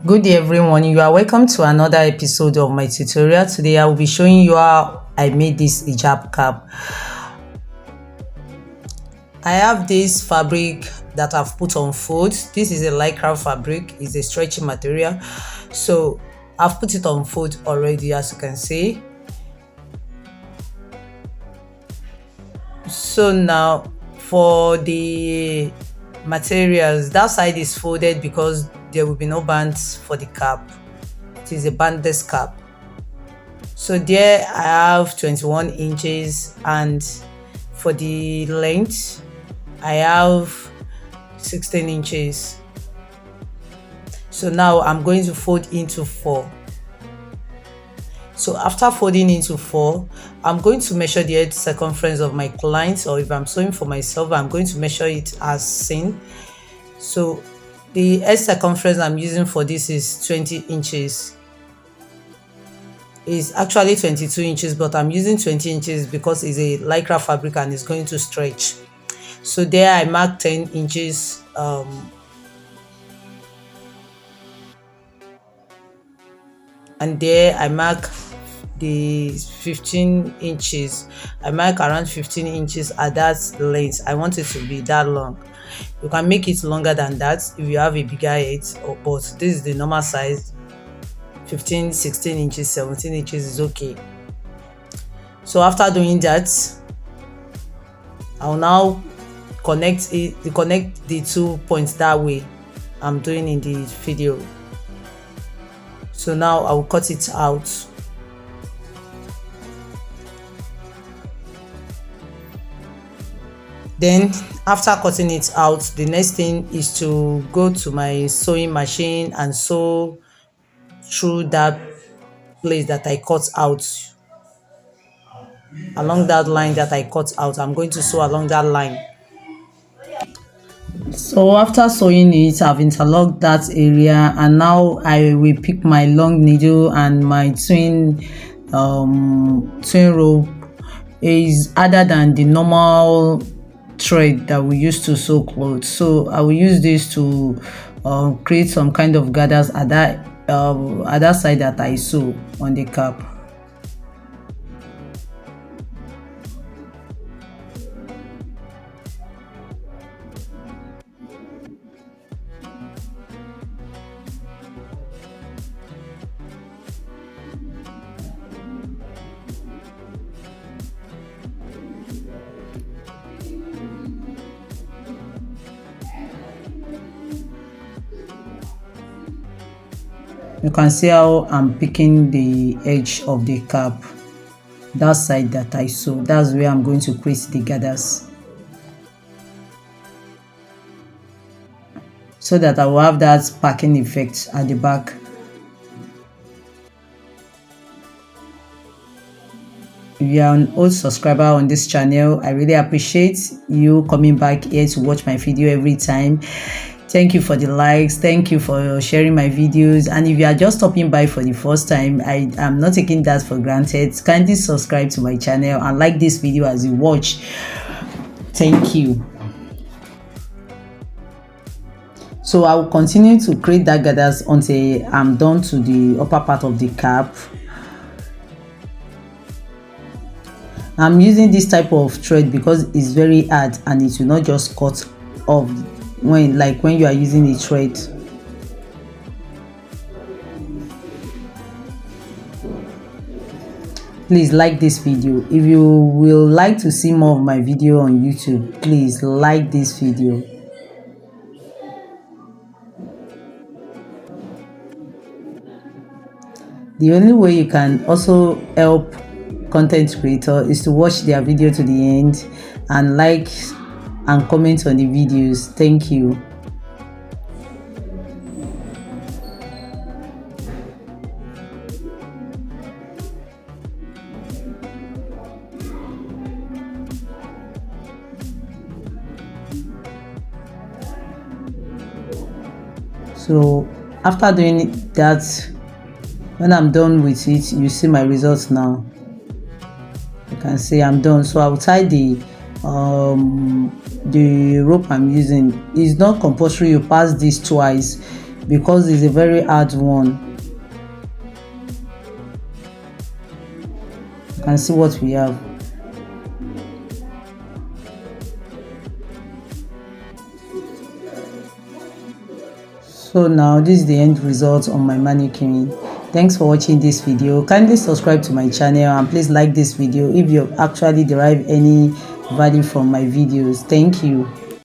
Good day everyone, you are welcome to another episode of my tutorial. Today I will be showing you how I made this hijab cap. I have this fabric that I've put on fold. This is a lycra fabric, it's a stretchy material, so I've put it on fold already, as you can see. So now for the materials, that side is folded because there will be no bands for the cap. It is a bandless cap. So there I have 21 inches, and for the length I have 16 inches. So now I'm going to fold into 4. So after folding into 4, I'm going to measure the edge circumference of my client, or if I'm sewing for myself, I'm going to measure it as seen. So the edge circumference I'm using for this is 20 inches. It's actually 22 inches, but I'm using 20 inches because it's a lycra fabric and it's going to stretch. So there I mark 10 inches and there I mark the 15 inches. I mark around 15 inches at that length. I want it to be that long. You can make it longer than that if you have a bigger head, but this is the normal size. 15, 16 inches, 17 inches is okay. So after doing that, I'll now connect the 2 points that way I'm doing in the video. So now I will cut it out. Then after cutting it out, the next thing is to go to my sewing machine and sew through that place that I cut out. Along that line that I cut out, I'm going to sew along that line. So after sewing it, I've interlocked that area, and now I will pick my long needle, and my twin rope is other than the normal thread that we use to sew clothes. So I will use this to create some kind of gathers at that side that I sew on the cap. You can see how I'm picking the edge of the cap, that side that I sew. That's where I'm going to create the gathers, so that I will have that packing effect at the back. If you are an old subscriber on this channel, I really appreciate you coming back here to watch my video every time. Thank you for the likes, thank you for sharing my videos, and if you are just stopping by for the first time, I am not taking that for granted. Kindly subscribe to my channel and like this video as you watch. Thank you. So I will continue to create that gathers until I'm done to the upper part of the cap. I'm using this type of thread because it's very hard and it will not just cut off when you are using a thread. Please like this video. If you will like to see more of my video on YouTube, please like this video. The only way you can also help content creator is to watch their video to the end and like and comment on the videos. Thank you. So after doing that, when I'm done with it, you see my results now. You can see I'm done. So I'll tie the rope I'm using. It's not compulsory you pass this twice. because it's a very hard one. You can see what we have. So now this is the end result on my mannequin. Thanks for watching this video. Kindly subscribe to my channel and please like this video if you actually derive any value from my videos. Thank you.